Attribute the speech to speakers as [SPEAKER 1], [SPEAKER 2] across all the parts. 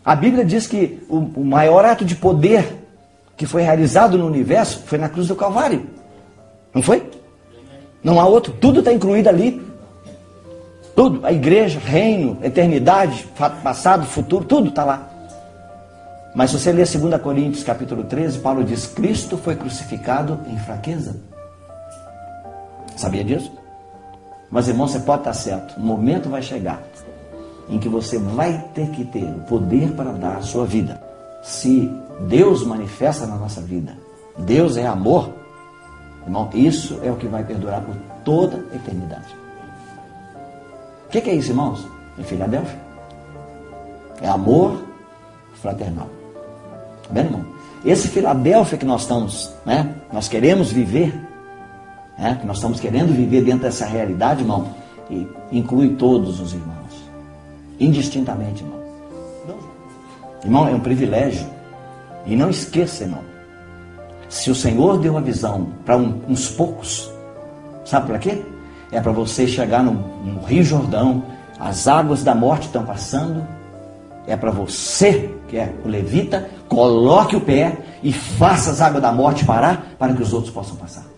[SPEAKER 1] A Bíblia diz que o maior ato de poder que foi realizado no universo foi na cruz do Calvário. Não foi? Não há outro. Tudo está incluído ali. Tudo. A igreja, reino, eternidade, passado, futuro, tudo está lá. Mas se você ler 2 Coríntios capítulo 13, Paulo diz: Cristo foi crucificado em fraqueza. Sabia disso? Mas, irmão, você pode estar certo. Um momento vai chegar em que você vai ter que ter o poder para dar a sua vida. Se Deus manifesta na nossa vida, Deus é amor, irmão, isso é o que vai perdurar por toda a eternidade. O que é isso, irmãos? Em Filadélfia. É amor fraternal. Tá vendo, irmão? Esse Filadélfia que nós estamos, nós queremos viver, que nós estamos querendo viver dentro dessa realidade, irmão, e inclui todos os irmãos, indistintamente, irmão. Irmão, é um privilégio. E não esqueça, irmão, se o Senhor deu a visão para uns poucos, sabe para quê? É para você chegar no Rio Jordão, as águas da morte estão passando, é para você, que é o levita, coloque o pé e faça as águas da morte parar, para que os outros possam passar.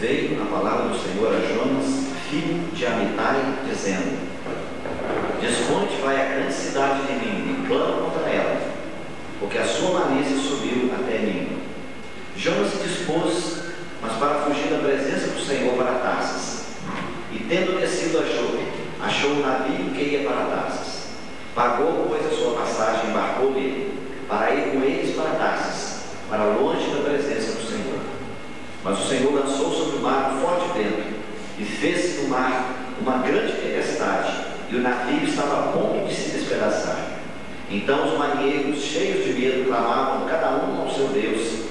[SPEAKER 2] veio a palavra do Senhor a Jonas, filho de Amitai, dizendo: Desponte, vai à grande cidade de Nínive e clama contra ela, porque a sua malícia subiu até mim. Jonas se dispôs, mas para fugir da presença do Senhor, para Tarsas. E tendo descido a Jope, achou um navio que ia para Tarsas. Pagou, pois, a sua passagem e embarcou nele, para ir com eles para Tarsas, para longe da presença do Senhor. Mas o Senhor lançou sobre o mar um forte vento, e fez no mar uma grande tempestade, e o navio estava a ponto de se despedaçar. Então os marinheiros, cheios de medo, clamavam cada um ao seu Deus,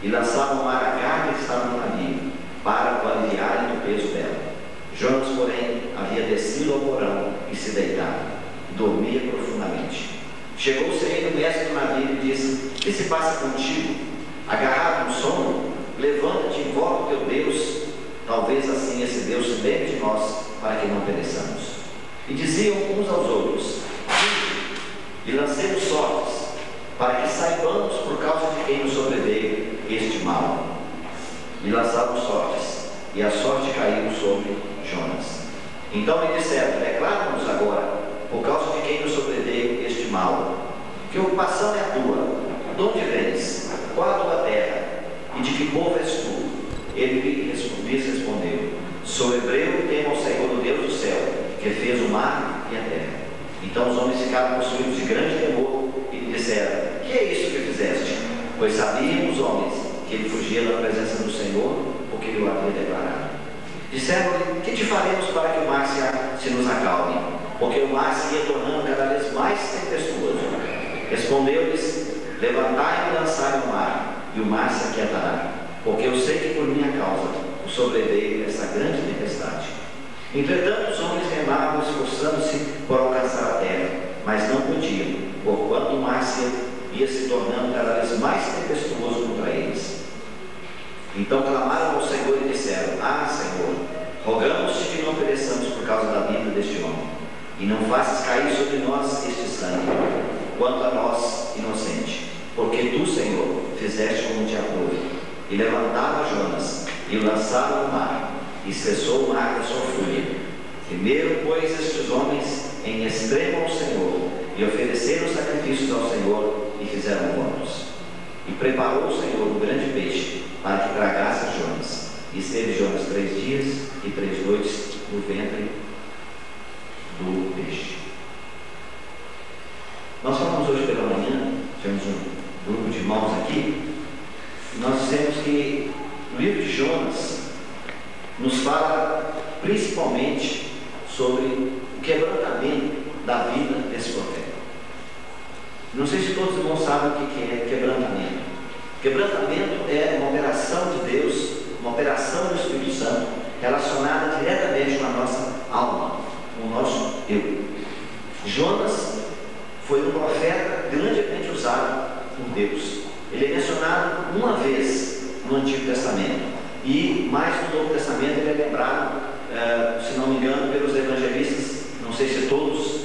[SPEAKER 2] e lançavam ao mar a carga que estava no navio, para o aliviarem do peso dela. Jonas, porém, havia descido ao porão e se deitado, e dormia profundamente. Chegou-se aí o mestre do navio e disse: Que se passa contigo? Agarrado no sono? Levanta-te e invoca o teu Deus. Talvez assim esse Deus se lembre de nós, para que não pereçamos. E diziam uns aos outros: E lancemos sortes, para que saibamos por causa de quem nos sobreveio este mal. E lançaram sortes, e a sorte caiu sobre Jonas. Então lhe disseram: Declara-nos agora, por causa de quem nos sobreveio este mal. Que ocupação é a tua? De onde vens? Qual a tua terra? E de que povo és tu? Ele lhes respondeu: Sou hebreu e temo ao Senhor, o Deus do céu, que fez o mar e a terra. Então os homens ficaram possuídos de grande temor e lhe disseram: Que é isso que fizeste? Pois sabiam os homens que ele fugia da presença do Senhor, porque ele o havia declarado. Disseram-lhe: Que te faremos para que o mar se nos acalme? Porque o mar se ia tornando cada vez mais tempestuoso. Respondeu-lhes: Levantai-me e lançai no mar, e o mar se aquietará, porque eu sei que por minha causa o sobreveio essa grande tempestade. Entretanto os homens remavam, esforçando-se por alcançar a terra, mas não podiam, porquanto o mar ia se tornando cada vez mais tempestuoso contra eles. Então clamaram ao Senhor e disseram: Ah, Senhor, rogamos-te que não pereçamos por causa da vida deste homem, e não faças cair sobre nós este sangue, quanto a nós, inocente, porque tu, Senhor, fizeste como te aprouve. E levantaram Jonas, e o lançaram no mar, e cessou o mar da sua fúria. Primeiro, pois, estes homens em extremo ao Senhor, e ofereceram sacrifícios ao Senhor, e fizeram votos. E preparou o Senhor um grande peixe, para que tragasse Jonas. E esteve Jonas 3 dias e 3 noites no ventre do peixe. Nós falamos hoje pela manhã, tivemos um grupo de irmãos aqui, e nós dissemos que o livro de Jonas nos fala principalmente sobre o quebrantamento da vida desse profeta. Não sei se todos os irmãos sabem o que é quebrantamento. Quebrantamento é uma operação de Deus, uma operação do Espírito Santo, relacionada diretamente com a nossa alma, com o nosso eu. Jonas foi um profeta grandemente usado por Deus. Ele é mencionado uma vez no Antigo Testamento, e mais no Novo Testamento ele é lembrado, se não me engano, pelos evangelistas, não sei se todos,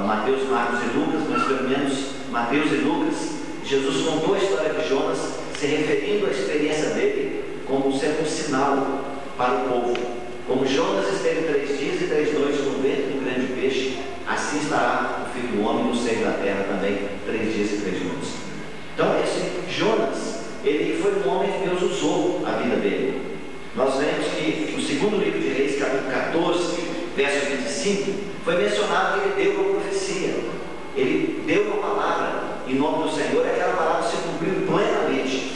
[SPEAKER 2] Mateus, Marcos e Lucas, mas pelo menos Mateus e Lucas. Jesus contou a história de Jonas, se referindo à experiência dele como sendo um sinal para o povo. Como Jonas esteve 3 dias e 3 noites no ventre do grande peixe, assim estará o Filho do Homem no seio da terra também, 3 dias e 3 noites. Então esse Jonas, ele foi um homem que Deus usou a vida dele. Nós vemos que no segundo livro de Reis, capítulo 14, verso 25, foi mencionado que ele deu uma profecia. Ele deu uma palavra em nome do Senhor, e aquela palavra se cumpriu plenamente.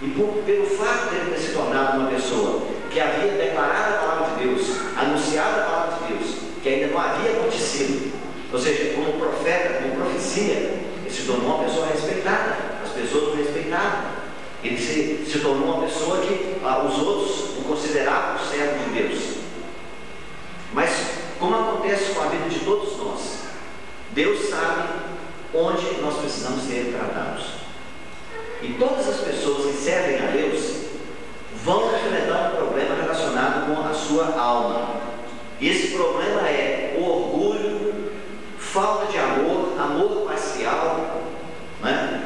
[SPEAKER 2] E pelo fato dele ter se tornado uma pessoa que havia declarado a palavra de Deus, anunciado a palavra de Deus, que ainda não havia acontecido, ou seja, como profeta, como profecia, ele se tornou uma pessoa respeitada. As pessoas o respeitavam. Ele se tornou uma pessoa que os outros o consideravam o servo de Deus. Mas como acontece com a vida de todos nós, Deus sabe onde nós precisamos ser tratados. E todas as pessoas que servem a Deus vão enfrentar um problema relacionado com a sua alma. E esse problema é o orgulho, falta de amor, amor parcial,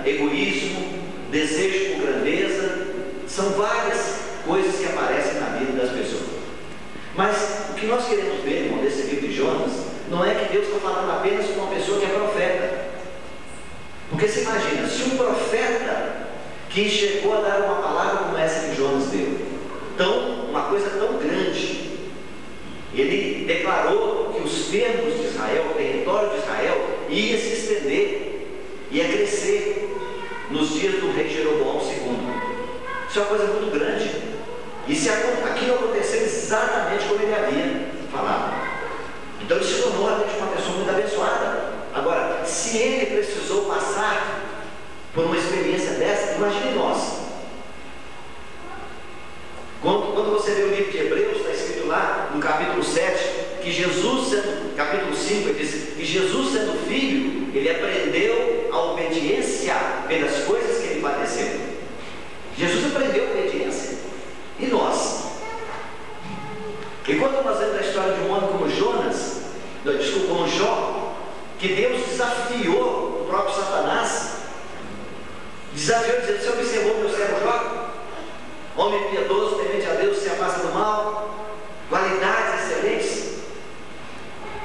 [SPEAKER 2] egoísmo, desejo por grandeza. São várias coisas que aparecem na vida das pessoas. Mas o que nós queremos ver, irmão, desse livro de Jonas, não é que Deus está falando apenas com uma pessoa que é profeta. Porque você imagina, se um profeta que chegou a dar uma palavra como essa que Jonas deu, então, uma coisa tão grande, ele declarou que os termos de Israel, o território de Israel, ia se estender, ia crescer nos dias do rei Jeroboão II. Isso é uma coisa muito grande. E se aquilo aconteceu exatamente como ele havia falado, então ele se tornou realmente uma pessoa muito abençoada. Agora, se ele precisou passar por uma experiência dessa, imagine nós. Quando você lê o livro de Hebreus, está escrito lá no capítulo 7, que Jesus, capítulo 5, ele diz que Jesus, sendo filho, ele aprendeu a obediência pelas coisas que ele padeceu. Jesus aprendeu a obediência. E nós? E quando nós vemos a história de um homem como Jonas, como Jó, que Deus desafiou o próprio Satanás, desafiou dizendo: você observou meu servo Jó? Homem piedoso, temente a Deus, se afasta do mal, qualidades excelentes.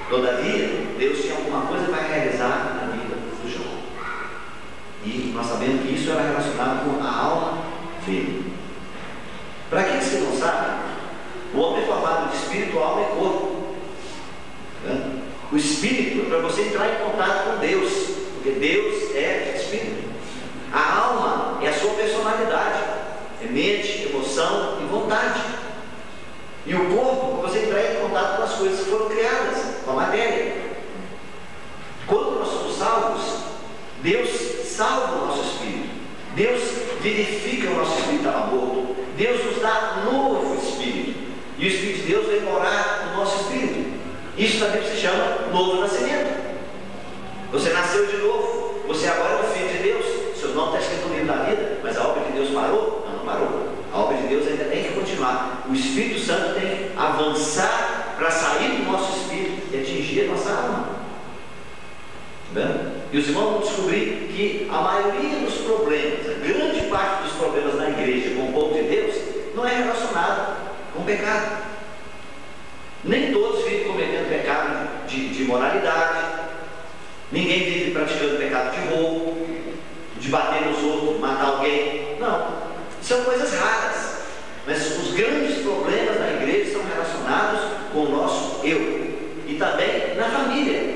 [SPEAKER 2] Todavia, Deus tinha alguma coisa para realizar na vida do Jó. E nós sabemos que isso era relacionado com a alma dele. Para aqueles que não sabem, o homem é formado de espírito, alma e corpo. O espírito é para você entrar em contato com Deus, porque Deus é espírito. A alma é a sua personalidade, é mente, emoção e vontade. E o corpo, para você entrar em contato com as coisas que foram criadas, com a matéria. Quando nós somos salvos, Deus salva o nosso espírito. Deus vivifica o nosso espírito amor. Deus nos dá novo espírito. E o Espírito de Deus vem morar no nosso espírito. Isso também se chama novo nascimento. Você nasceu de novo. Você agora é um filho de Deus. Seu nome está escrito no livro da vida. Mas a obra de Deus parou? Não, não parou. A obra de Deus ainda tem que continuar. O Espírito Santo tem que avançar para sair do nosso espírito e atingir a nossa alma. E os irmãos vão descobrir que a maioria dos problemas, a grande parte dos problemas na igreja com o povo de Deus, não é relacionado com o pecado. Nem todos vivem cometendo pecado de imoralidade. Ninguém vive praticando pecado de roubo, de bater nos outros, matar alguém. Não, são coisas raras. Mas os grandes problemas na igreja são relacionados com o nosso eu. E também na família.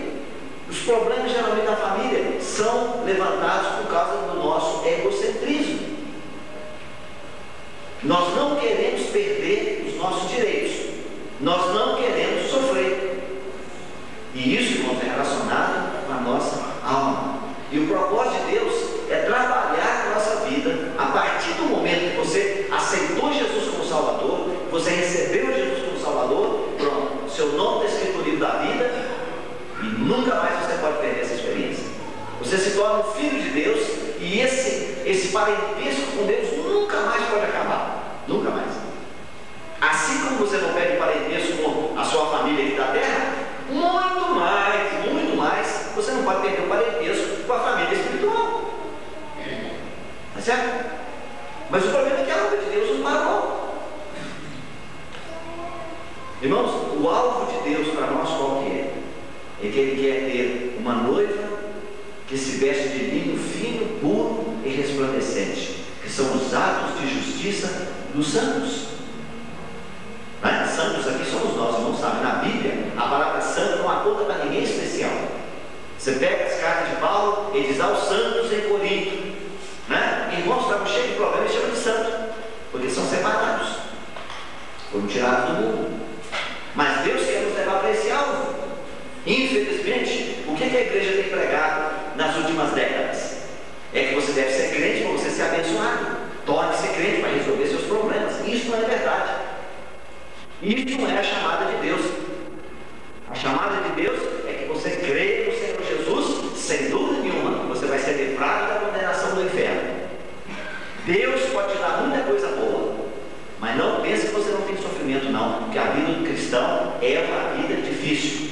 [SPEAKER 2] Os problemas geralmente da família são levantados por causa do nosso egocentrismo. Nós não queremos perder os nossos direitos. Nós não queremos sofrer. E isso, irmãos, é relacionado com a nossa alma. E o propósito de Deus é trabalhar na nossa vida a partir do momento que você aceitou Jesus como Salvador, você recebeu Jesus como Salvador, pronto, seu nome está escrito no livro da vida. E nunca mais você pode perder essa experiência. Você se torna um filho de Deus. E esse parentesco com Deus nunca mais pode acabar. Nunca mais. Assim como você não perde parentesco com a sua família aqui da terra, muito mais, você não pode perder o parentesco com a família espiritual. Tá certo? Mas o problema é que a obra de Deus não parou. Irmãos, o alvo de Deus para nós qual que é? É que Ele quer ter uma noiva que se veste de linho fino, puro e resplandecente, que são os atos de justiça dos santos. Santos aqui somos nós, não sabe? Na Bíblia, a palavra santo não aponta para ninguém especial. Você pega as cartas de Paulo e diz aos santos em Corinto. Irmãos estavam cheios de problemas e chamam de santo, porque são separados, foram tirados do mundo. Mas Deus quer nos levar para esse alvo. Infelizmente, o que a igreja tem pregado nas últimas décadas? É que você deve ser crente para você ser abençoado. Torne-se crente para resolver seus problemas. Isso não é verdade. Isso não é a chamada de Deus. A chamada de Deus é que você crê no Senhor Jesus, sem dúvida nenhuma, você vai ser livrado da condenação do inferno. Deus pode te dar muita coisa boa, mas não pense que você não tem sofrimento, não, porque a vida do cristão é uma vida difícil.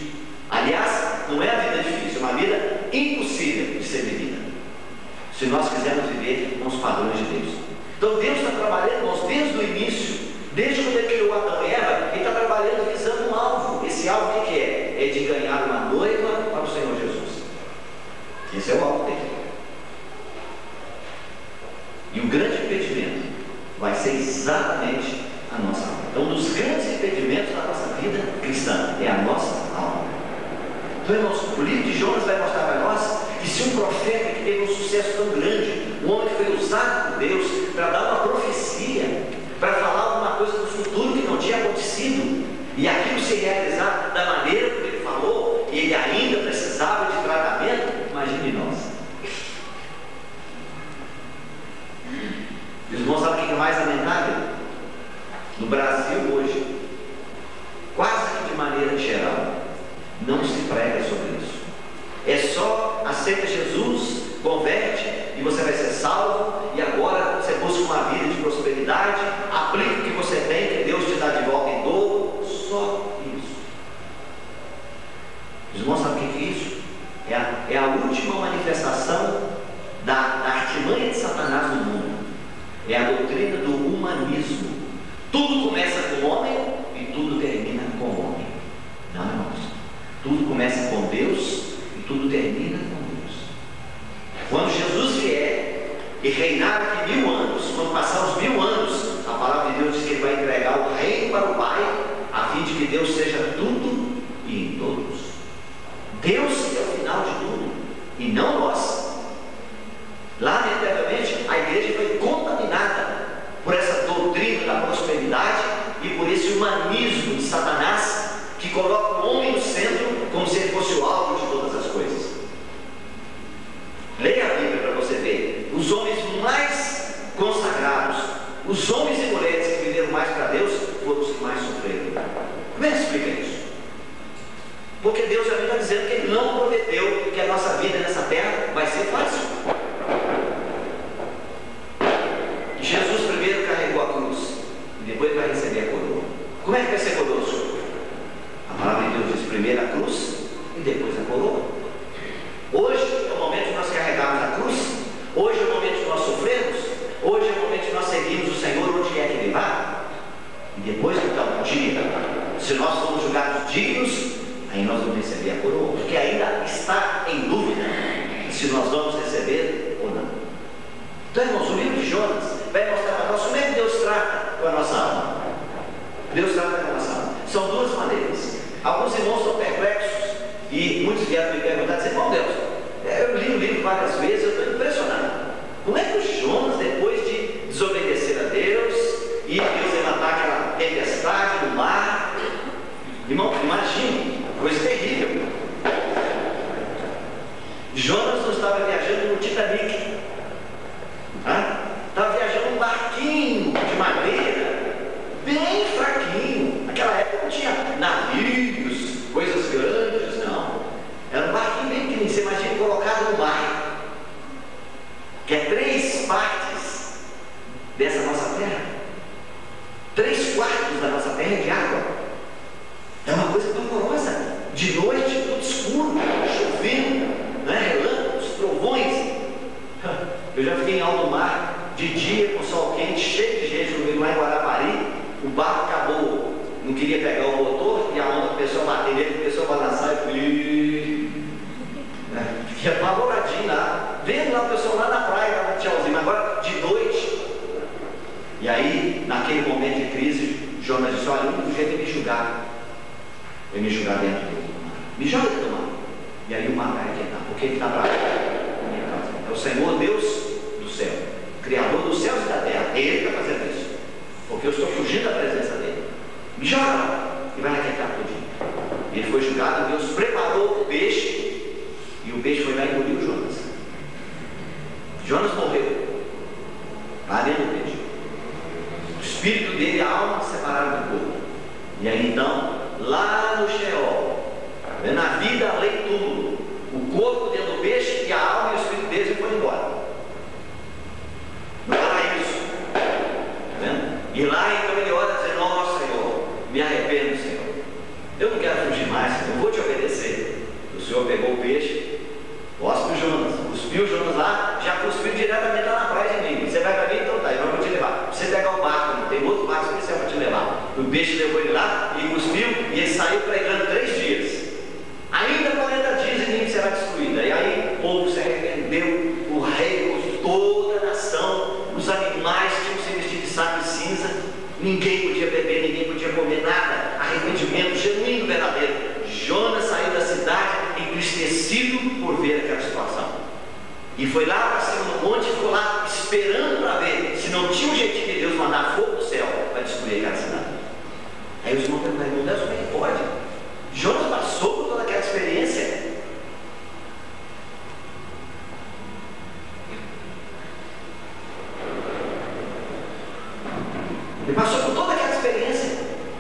[SPEAKER 2] Aliás, não é a vida difícil, é uma vida impossível de ser vivida, se nós quisermos viver com os padrões de Deus. Então Deus está trabalhando, irmãos, desde o início vai ser exatamente a nossa alma. Então, um dos grandes impedimentos da nossa vida cristã é a nossa alma. Então, irmãos, o livro de Jonas vai mostrar para nós que se um profeta que teve um sucesso tão grande, um homem que foi usado por Deus para dar uma profecia, para falar alguma coisa do futuro que não tinha acontecido, e aquilo se realizar da maneira como ele falou, e ele ainda precisava de tratamento, imagine nós. Os irmãos sabem o que é mais lamentável? No Brasil hoje, quase que de maneira geral, não se prega sobre isso. É só aceita Jesus, converte e você vai ser salvo, e agora você busca uma vida de prosperidade, aplica o que você tem, que Deus te dá de volta em dobro. Só isso. Os irmãos sabem o que é isso? É a última manifestação da artimanha de Satanás no mundo. É a doutrina do humanismo. Tudo começa com o homem e tudo termina com o homem. Não, irmãos. Tudo começa com Deus e tudo termina com Deus. Quando Jesus vier e reinar aqui 1000 anos, quando passar os 1000 anos, a palavra de Deus diz que Ele vai entregar o reino para o Pai, a fim de que Deus seja tudo e em todos. Deus é o final de tudo e não nós. Lamentavelmente, a igreja foi contaminada por essa doutrina da prosperidade e por esse humanismo de Satanás, que coloca o homem no centro como se ele fosse o alvo de todas as coisas. Leia a Bíblia para você ver. Os homens mais consagrados, os homens e mulheres que viveram mais para Deus, foram os que mais sofreram. Como é que explica isso? Porque Deus já está dizendo que Ele não prometeu que a nossa vida nessa terra vai ser fácil. Jesus primeiro carregou a cruz e depois vai receber a coroa. Como é que vai ser conosco? A palavra de Deus diz primeiro a cruz e depois a coroa. Hoje é o momento de nós carregarmos a cruz. Hoje é o momento de nós sofrermos. Hoje é o momento de nós seguirmos o Senhor onde quer que Ele vá. E depois, então, um dia, se nós formos julgados dignos, aí nós vamos receber a coroa, porque ainda está em dúvida se nós vamos receber ou não. Então, irmãos, o livro de Jonas vai mostrar para nós como é que Deus trata com a nossa alma. Deus trata com a nossa alma. São duas maneiras. Alguns irmãos são perplexos e muitos vieram me perguntar, dizer, bom Deus, eu li o livro várias vezes, eu estou impressionado. Como é que o Jonas, depois de desobedecer a Deus e Deus levantar aquela tempestade no mar, irmão, imagine, coisa terrível. Jonas não estava viajando no Titanic, estava viajando num barquinho de madeira, bem fraquinho. Naquela época não tinha navios, coisas grandes, não. Era um barquinho bem pequenininho. Você imagina colocado no mar, que é 3 partes dessa nossa terra. 3/4 da nossa terra é de água. É uma coisa pavorosa. De noite, tudo escuro, chovendo, relâmpagos, trovões. Eu já fiquei em alto mar, de dia, com sol quente, cheio de gente, comigo lá em Guarapari. O barco acabou, não queria pegar o motor, e a onda começou a bater nele, começou a balançar e fiquei apavoradinho lá, vendo lá o pessoal lá na praia, lá no tchauzinho, agora de noite. E aí, naquele momento de crise, Jonas disse, olha, o único jeito é me julgar. É me julgar dentro do mar. Me joga dentro do mar. E aí o mar vai aquietar, porque ele está bravo. É o Senhor Deus do céu, Criador dos céus e da terra. Ele está fazendo isso, porque eu estou fugindo da presença dele. Me joga lá e vai aquietar tudo. Ele foi julgado, Deus preparou o peixe, e o peixe foi lá e engoliu Jonas. Jonas morreu lá dentro do peixe. O espírito dele e a alma se separaram do corpo. E aí então, lá no Sheol, na vida além do túmulo, o corpo dentro do peixe e a alma e o espírito dele foram embora. No paraíso. Tá vendo? E lá então ele ora dizendo, nossa Senhor, me arrependo, Senhor. Eu não quero fugir mais, Senhor, eu vou te obedecer. O Senhor pegou o peixe, cuspiu Jonas, cuspiu Jonas lá, já cuspiu diretamente lá na praia de mim. Você vai para mim? Então tá, eu vou te levar. Você pegar o barco, não tem outro barco especial para te levar. O peixe levou ele lá e cuspiu, e ele saiu pregando 3 dias. Ainda 40 dias e ninguém será destruído. E aí o povo se arrependeu, o rei, toda a nação, os animais tinham se vestido de saco ninguém podia beber, ninguém podia comer nada, arrependimento genuíno, verdadeiro. Jonas saiu da cidade entristecido por ver aquela situação, e foi lá para cima do monte e ficou lá esperando para ver se não tinha um jeitinho de Deus mandar fogo do céu para destruir aquela cidade. Aí os irmãos perguntaram: Deus, como é que pode? Jonas passou por toda aquela experiência. Ele passou por toda aquela experiência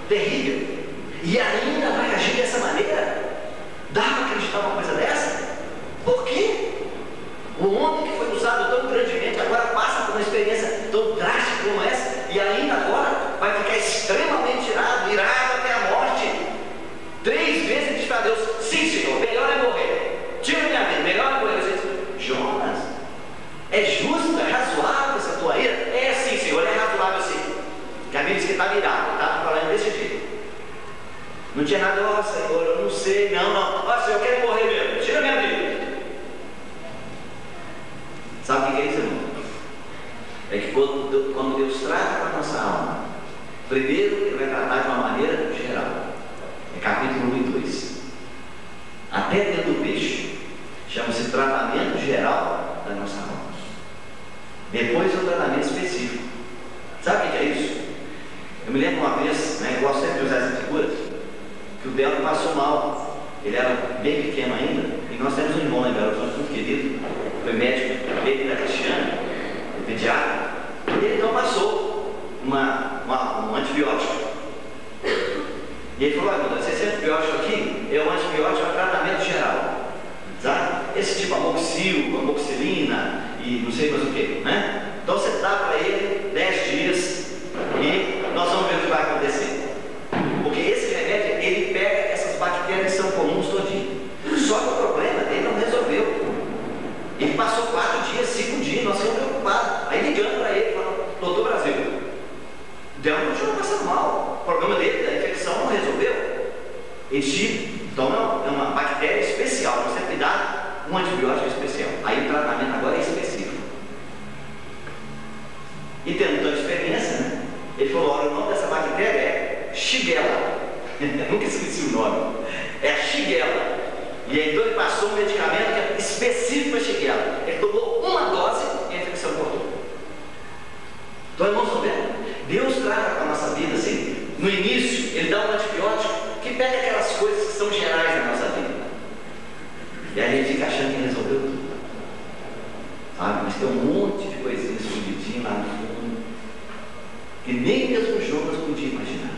[SPEAKER 2] terrível e ainda vai agir dessa maneira? Dá para acreditar numa coisa dessa? Por quê? Um homem que foi usado tão grandemente agora passa por uma experiência tão drástica como essa, e ainda agora vai ficar extremamente irado até a morte. 3 vezes ele diz para Deus: sim, Senhor, melhor é morrer, tira minha vida, melhor é morrer. Jonas, é justo, é razoável essa tua ira? É sim, Senhor, é razoável sim. Que a Bíblia diz que estava irado, estava falando desse jeito. Não tinha nada: ó Senhor, eu não sei, não, ó Senhor, eu quero morrer mesmo, tira minha vida. Sabe o que é isso, irmão? É que quando Deus trata com a nossa alma, primeiro Ele vai tratar de uma maneira geral. É capítulo 1 e 2. Até dentro do peixe, chama-se tratamento geral da nossa alma. Depois é o tratamento específico. Sabe o que é isso? Eu me lembro uma vez, eu gosto sempre de usar essa figura, que o Belo passou mal. Ele era bem pequeno ainda, e nós temos um irmão lá em Belo Horizonte muito querido, foi médico, ele era cristiano, pediatra, e ele então passou um antibiótico. E ele falou: olha, esse antibiótico aqui é um antibiótico para tratamento geral, sabe? Esse tipo amoxil, amoxilina e não sei mais o que, né? Então você dá para ele 10 dias e nós vamos ver o que vai acontecer. Porque esse remédio, ele pega essas bactérias que são comuns todinho. Só que o problema dele não resolveu. Ele passou 4 dias, 5 dias, nós ficamos preocupados. Aí ligando para ele, falando: doutor Brasil, Deus continua passando mal. O problema dele, da infecção, não resolveu. Então é uma bactéria especial. Nós temos que dar um antibiótico especial. Aí o tratamento agora é específico. E tendo tanta experiência, né? Ele falou: olha, o nome dessa bactéria é Shigella. Nunca esqueci o nome. É a Shigella. E aí então ele passou um medicamento que é específico para Shigella. Ele tomou uma dose e a infecção cortou. Então, irmãos, estão vendo? Deus trata com a nossa vida assim. No início, Ele dá um antibiótico que pega aquelas coisas que são gerais na nossa vida. E aí a gente fica achando que resolveu tudo. Sabe? Mas tem um monte de coisinhas escondidinhas lá no fundo que nem mesmo Jonas podia imaginar.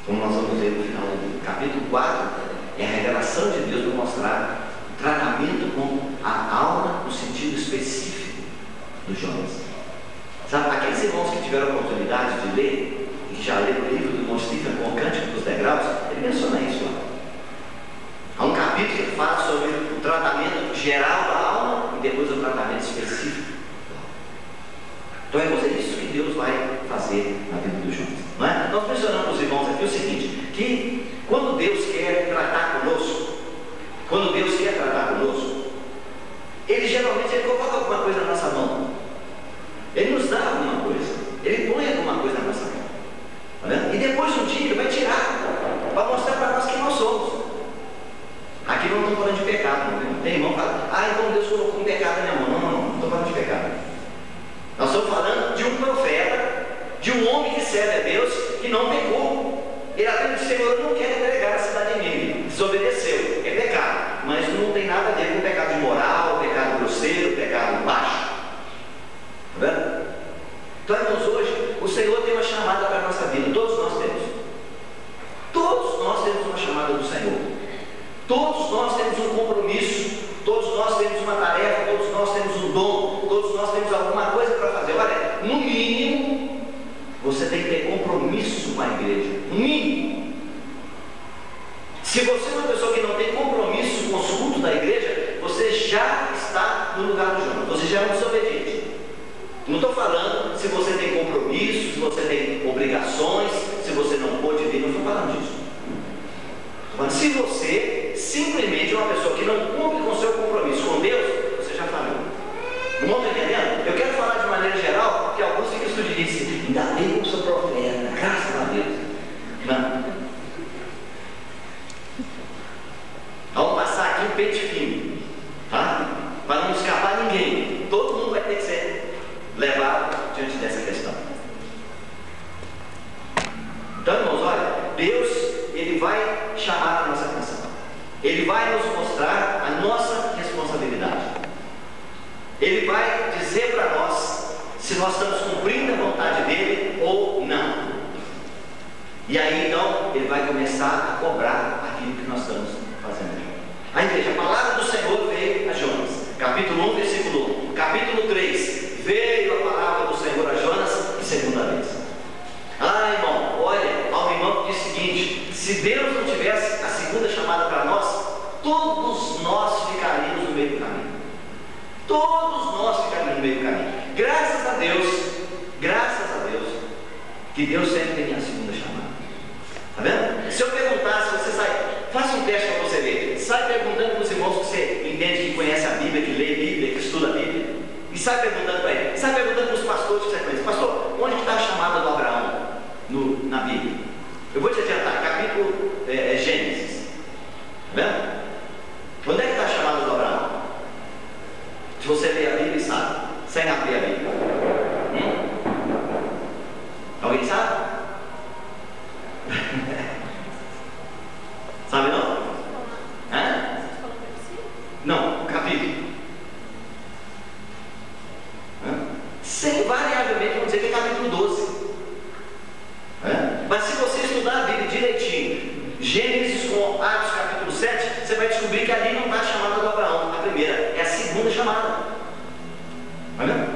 [SPEAKER 2] Como nós vamos ver no final do capítulo 4, é a revelação de Deus para mostrar o tratamento com a alma no sentido específico do Jonas. Sabe, aqueles irmãos que tiveram a oportunidade de ler, e que já leram o livro do irmão Stephen com o Cântico dos Degraus, ele menciona isso lá. Há um capítulo que fala sobre o tratamento geral da alma e depois o tratamento específico. Então, irmãos, é isso que Deus vai fazer na vida do Jonas, não é? Nós mencionamos para os irmãos aqui o seguinte, que quando Deus quer tratar conosco, Ele geralmente coloca alguma coisa na nossa mão. Ele nos dá alguma coisa, Ele põe alguma coisa na nossa mão, tá vendo? E depois um dia Ele vai tirar para mostrar para nós quem nós somos. Aqui não estamos falando de pecado, não tem irmão que fala: então Deus colocou um pecado na minha mão. Não estou falando de pecado. Nós estamos falando de um profeta, de um homem que serve a Deus, que não pecou. Ele apenas disse: Senhor, eu não quero entregar a cidade de Nínive. Desobedeceu, é pecado, mas não tem nada a ver com pecado imoral, pecado grosseiro, pecado baixo. Está vendo? Então, irmãos, hoje o Senhor tem uma chamada para a nossa vida. Todos nós temos. Todos nós temos uma chamada do Senhor. Todos nós temos um compromisso. Todos nós temos uma tarefa. Todos nós temos um dom. Todos nós temos alguma coisa para fazer. Olha, no mínimo, você tem que ter compromisso com a igreja. No mínimo. Se você é uma pessoa que não tem compromisso com os cultos da igreja, você já está no lugar do Jonas. Você já é um desobediente. Não estou falando se você tem compromisso, se você tem obrigações, se você não pode vir, não estou falando disso. Mas se você simplesmente é uma pessoa que não cumpre com o seu compromisso com Deus, você já falhou. Não estou entendendo? Eu quero falar de maneira geral, porque alguns ficam estudando e dizem: ainda bem que eu sou profeta. graças a Deus. Não. Vamos passar aqui um pente fino, tá? Para não escapar ninguém. Todo mundo vai ter que ser levado diante dessa questão. Então, irmãos, olha, Deus, Ele vai chamar a nossa atenção. Ele vai nos mostrar a nossa responsabilidade. Ele vai dizer para nós se nós estamos cumprindo a vontade dEle ou não. E aí, então, Ele vai começar a cobrar aquilo que nós estamos fazendo. Aí veja, a palavra do Senhor veio a Jonas. Capítulo 1, versículo 1. Capítulo 3. Veio a palavra do Senhor a Jonas e segunda vez. Ah, irmão, olha, ao irmão que diz o seguinte: se Deus não tivesse a segunda chamada para nós, todos nós ficaríamos no meio do caminho. Todos nós ficaríamos no meio do caminho. Graças a Deus, que Deus sempre tem a segunda chamada. Está vendo? Se eu perguntar, se você sai, faça um teste para você ver. Sai perguntando para os irmãos que você entende, que conhece a Bíblia, que lê a Bíblia, que estuda a Bíblia. E sai perguntando para ele. Sai perguntando para os pastores que você conhece: pastor, onde está a chamada do Abraão na Bíblia? Eu vou te adiantar, capítulo Gênesis. Está vendo? Onde é que está a chamada do Abraão? Se você lê a Bíblia e sabe, sem abrir a Bíblia. Alguém sabe? Sabe não? Hã? Não, capítulo. Sem variavelmente, vamos dizer que é capítulo 12. Mas se você estudar a Bíblia direitinho, Gênesis com Atos capítulo 7, você vai descobrir que ali não está a chamada do Abraão. A primeira, é a segunda chamada.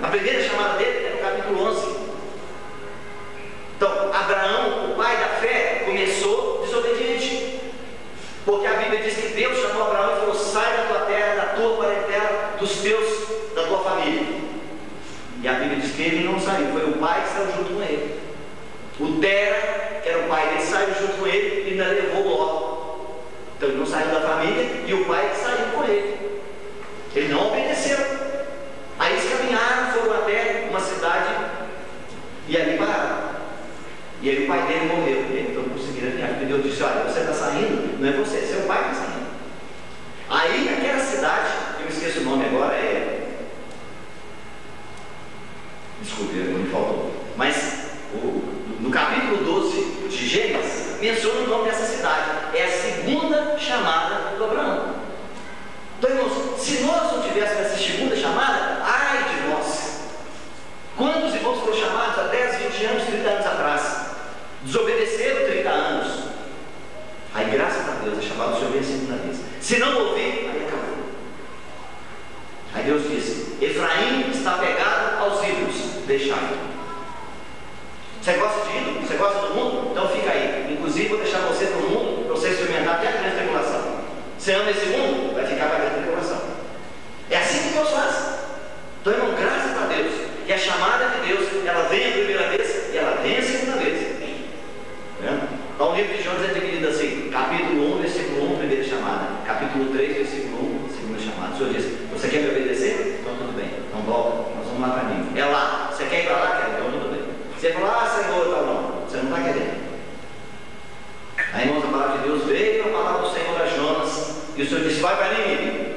[SPEAKER 2] A primeira chamada dele é no capítulo 11. Então, Abraão, o pai da fé, começou desobediente. Porque a Bíblia diz que Deus chamou Abraão e falou: sai da tua terra, da tua parentela, dos teus, da tua família. E a Bíblia diz que ele não saiu, foi o pai que saiu junto com ele. O Tera, que era o pai dele, saiu junto com ele e ainda levou Ló. Então ele não saiu da família e o pai que saiu com ele. Ele não obedeceu. Aí eles caminharam, foram até uma cidade e ali pararam. E aí o pai dele morreu. Então não conseguiram viajar, porque Deus disse: olha, você está saindo, não é você, é seu pai que está saindo. Aí naquela cidade, eu me esqueço o nome agora, desculpe, me faltou. Mas no capítulo 12 de Gênesis, menciona o nome dessa cidade. É a segunda chamada do Abraão. Então, irmãos, se nós não tivéssemos essa segunda chamada, ai de nós. Quantos irmãos foram chamados há 10, 20 anos, 30 anos atrás? Desobedeceram 30 anos. Aí, graças a Deus, é chamado de obedecer a segunda vez. Se não ouvir, aí acabou. Aí Deus disse: Efraim está pegado aos ídolos, deixai-o. Você gosta de ídolo? Você gosta do mundo? Então fica aí. Inclusive, vou deixar você no mundo para você experimentar até a grande tribulação. Você ama esse mundo? Vai ficar para a grande tribulação. É assim que Deus faz. Então, irmão, graças a Deus. E a chamada de Deus, ela vem a primeira vez e ela vem a segunda vez. Então o livro de Jonas é dividido assim: capítulo 1, versículo 1, primeira chamada; capítulo 3, versículo 1, segunda chamada. O Senhor diz: você quer me obedecer? Então tudo bem, então volta, nós vamos lá para mim. É lá, você quer ir para lá? Quer? Então tudo bem. Você fala: Senhor, tal, não, você não está querendo. Aí, irmãos, a palavra de Deus veio, a palavra do Senhor a Jonas, e o Senhor disse: vai para Nínive.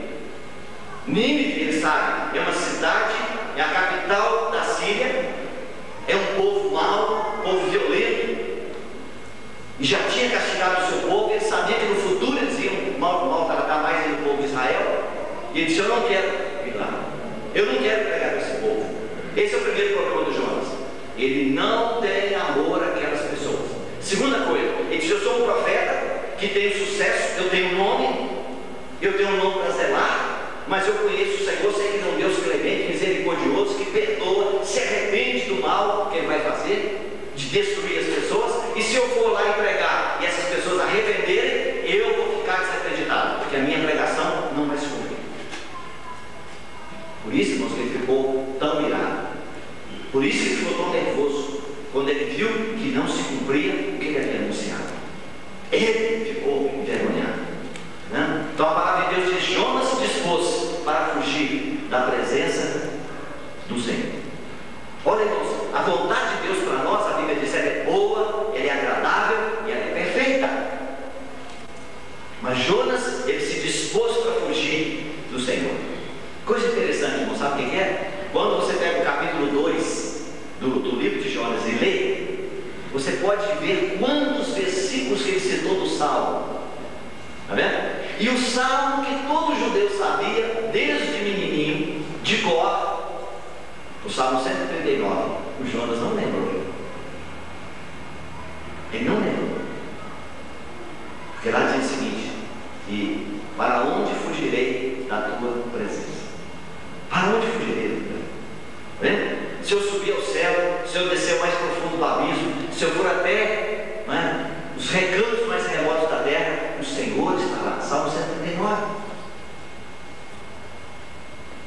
[SPEAKER 2] Nínive, ele sabe, é uma cidade, é a capital da Síria, é um povo mau, um povo violento, e já tinha castigado o seu povo. Ele sabia que no futuro eles iam maltratar mais o povo de Israel, e ele disse: eu não quero ir lá, eu não quero pregar para esse povo. Esse é o primeiro problema do Jonas: ele não tem amor àquelas pessoas. Segunda coisa, ele disse: eu sou um profeta que tem sucesso, eu tenho um nome para zelar, mas eu conheço o Senhor, sei que ele é um Deus clemente, misericordioso, que perdoa, se arrepende do mal que ele vai fazer, de destruir as pessoas. E se eu for lá e pregar e essas pessoas arrependerem, eu vou ficar desacreditado, porque a minha pregação não vai se cumprir. Por isso, irmãos, que ele ficou tão irado. Por isso que ele ficou tão nervoso quando ele viu que não se cumpria o que ele havia anunciado. Ele ficou envergonhado, né? Então a palavra de Deus diz: Jonas se dispôs para fugir da presença do Senhor. Olha, irmãos, a vontade de Deus para nós, a Bíblia diz, ela é boa, você pode ver quantos versículos que ele citou do Salmo. Está vendo? E o Salmo que todo judeu sabia, desde menininho, de cor, o Salmo 139, o Jonas não lembrou. Ele não lembrou. Porque lá diz o seguinte: e para onde fugirei da tua presença? Para onde fugirei? Se eu subir ao céu, se eu descer ao mais profundo do abismo, se eu for até os recantos mais remotos da terra, o Senhor está lá. Salmo 139.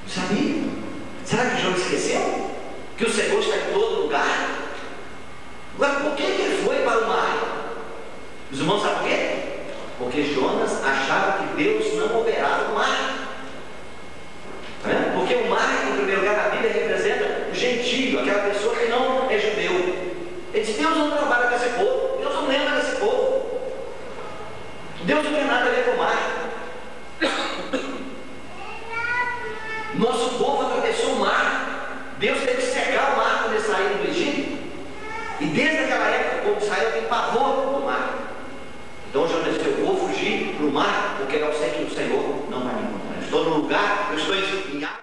[SPEAKER 2] Sabia? Será que Jonas esqueceu? Que o Senhor está em todo lugar? Agora, por que ele foi para o mar? Os irmãos sabem por quê? Porque Jonas achava que Deus não operava no mar. Porque o mar, em primeiro lugar, na Bíblia representa o gentio, aquela pessoa que não é judeu. Ele diz: Deus não trabalha com esse povo, Deus não lembra desse povo, Deus não tem nada a ver com o mar. Nosso povo atravessou o mar, Deus teve que secar o mar quando eles saíram do Egito, e desde aquela época o povo de Israel tem pavor do mar. Então Jonas disse: eu vou fugir para o mar, porque eu sei que o Senhor não vai me encontrar. Estou no lugar, eu estou em água.